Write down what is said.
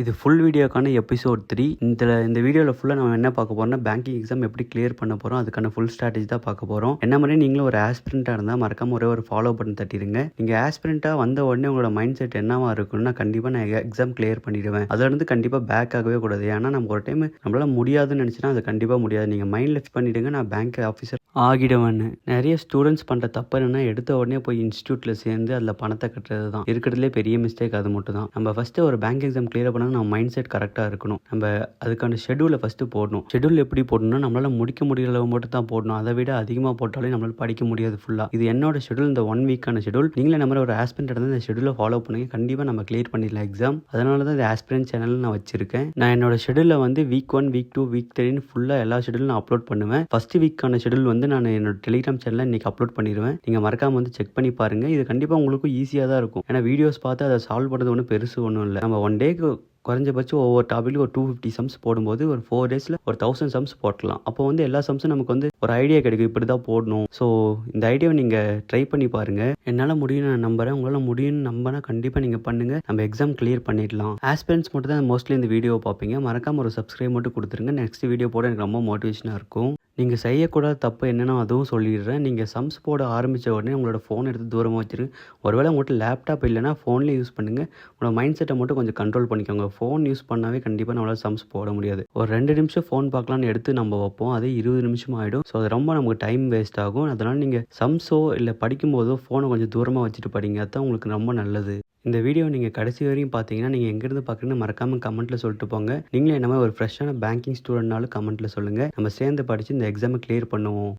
இது ஃபுல் வீடியோக்கான எபிசோட் 3. இந்த வீடியோவில் ஃபுல்லாக நம்ம என்ன பார்க்க போறோம்னா பேங்கிங் எக்ஸாம் எப்படி கிளியர் பண்ண போகிறோம், அதுக்கான ஃபுல் ஸ்ட்ராட்டஜி தான் பார்க்க போகிறோம். என்ன மாதிரி நீங்களும் ஒரு ஆஸ்பிரண்ட்டாக இருந்தால் மறக்காம ஒரு ஃபாலோ பண்ணி தட்டிடுங்க. நீங்கள் ஆஸ்பிரண்ட்டாக வந்த உடனே உங்களோட மைண்ட் செட் என்னவா இருக்குன்னா, கண்டிப்பாக நான் எக்ஸாம் கிளியர் பண்ணிடுவேன், அதுலேருந்து கண்டிப்பாக பேக் ஆகவே கூடாது. ஏன்னா நம்ம ஒரு டைம் நம்மளால முடியாதுன்னு நினச்சினா அது கண்டிப்பாக முடியாது. நீங்கள் மைண்டில் ஃபிக்ஸ் பண்ணிவிடுங்க, நான் பேங்க் ஆஃபீஸர் ஆகிடுவேன்னு. நிறைய ஸ்டூடெண்ட்ஸ் பண்ணுற தப்பு என்னன்னா, எடுத்த உடனே போய் இன்ஸ்டியூட்டில் சேர்ந்து அதில் பணத்தை கட்டுறது தான் இருக்கிறதுலே பெரிய மிஸ்டேக். அது மட்டும் தான். நம்ம ஃபஸ்ட்டு ஒரு பேங்க் எக்ஸாம் கிளியர் பண்ணால் நம்ம மைண்ட் செட் கரெக்டாக இருக்கணும். நம்ம அதுக்கான ஷெடியூலை ஃபஸ்ட்டு போடணும். ஷெடியூல் எப்படி போடணும்னா, நம்மளால் முடிக்க முடியல அளவு மட்டும் தான் போடணும். அதை விட அதிகமாக போட்டாலே நம்மளால் படிக்க முடியாது ஃபுல்லாக. இது என்னோட ஷெடியூல், இந்த 1 வீக்கான ஷெடியூல். நீங்களே நம்ம ஒரு ஆஸ்பிரண்ட் இருந்தால் இந்த ஷெடியூலை ஃபாலோ பண்ணுங்க, கண்டிப்பாக நம்ம கிளியர் பண்ணிடலாம் எக்ஸாம். அதனால தான் இந்த ஆஸ்பிரண்ட் சேனல் நான் வச்சிருக்கேன். நான் என்னோட ஷெடியூலில் வந்து வீக் 1, வீக் 2, வீக் 3 ஃபுல்லாக எல்லா ஷெடியூலும் நான் அப்லோட் பண்ணுவேன். ஃபர்ஸ்ட் வீக்கான ஷெடியூல் வந்து நான் என்னோட டெலிகிராம் சேனலில் இன்னைக்கு அப்லோட் பண்ணிடுவேன். நீங்கள் மறக்காம வந்து செக் பண்ணி பாருங்க. இது கண்டிப்பாக உங்களுக்கும் ஈஸியாக தான் இருக்கும். ஏன்னா வீடியோஸ் பார்த்து அதை சால்வ் பண்ணுறது ஒன்றும் பெருசு ஒன்றும் இல்லை. நம்ம 1 டேக்கு குறைஞ்சபட்சம் ஒவ்வொரு டாபிக்லையும் ஒரு 250 சம்ஸ் போடும்போது ஒரு 4 டேஸில் ஒரு 1000 சம்ஸ் போட்டலாம். அப்போ வந்து எல்லா சம்ஸும் நமக்கு வந்து ஒரு ஐடியா கிடைக்கும், இப்படி தான் போடணும். ஸோ இந்த ஐடியாவை நீங்கள் ட்ரை பண்ணி பாருங்கள். என்னால் முடியும்னு நான் நம்புறேன். உங்களால் முடியும்னு நம்பினா கண்டிப்பாக நீங்கள் பண்ணுங்கள். நம்ம எக்ஸாம் கிளியர் பண்ணிடலாம். ஆஸ்பிரண்ட்ஸ் மட்டும் தான் மோஸ்ட்லி இந்த வீடியோவை பார்ப்பீங்க. மறக்காம ஒரு சப்ஸ்கிரைப் மட்டும் கொடுத்துருங்க. நெக்ஸ்ட் வீடியோ போட எனக்கு ரொம்ப மோட்டிவேஷனாக இருக்கும். நீங்கள் செய்யக்கூடாத தப்பு என்னென்னா அதுவும் சொல்லிடுறேன். நீங்கள் சம்ஸ் போட ஆரம்பித்த உடனே உங்களோட ஃபோன் எடுத்து தூரமாக வச்சுருங்க. ஒருவேளை உங்கள்கிட்ட லேப்டாப் இல்லைனா ஃபோன்லேயே யூஸ் பண்ணுங்கள். உங்களோட மைண்ட் செட்டை மட்டும் கொஞ்சம் கண்ட்ரோல் பண்ணிக்கோங்க. ஃபோன் யூஸ் பண்ணாவே கண்டிப்பாக நம்மளால் சம்ஸ் போட முடியாது. ஒரு 2 நிமிஷம் ஃபோன் பார்க்கலான்னு எடுத்து நம்ம வைப்போம், அதே 20 நிமிஷம் ஆகிடும். ஸோ அது ரொம்ப நமக்கு டைம் வேஸ்ட் ஆகும். அதனால் நீங்கள் சம்ஸோ இல்லை படிக்கும்போதோ ஃபோனை கொஞ்சம் தூரமாக வச்சுட்டு படிங்க. அதுதான் உங்களுக்கு ரொம்ப நல்லது. இந்த வீடியோ நீங்கள் கடைசி வரையும் பார்த்தீங்கன்னா, நீங்கள் எங்கேருந்து பார்க்குறீங்கன்னு மறக்காமல் கமெண்ட்டில் சொல்லிட்டு போங்க. நீங்களே என்ன மாதிரி ஒரு ஃப்ரெஷ்ஷான பேங்கிங் ஸ்டூடெண்ட்னாலும் கமெண்ட்டில் சொல்லுங்கள். நம்ம சேர்ந்து படித்து இந்த எக்ஸாமை கிளியர் பண்ணுவோம்.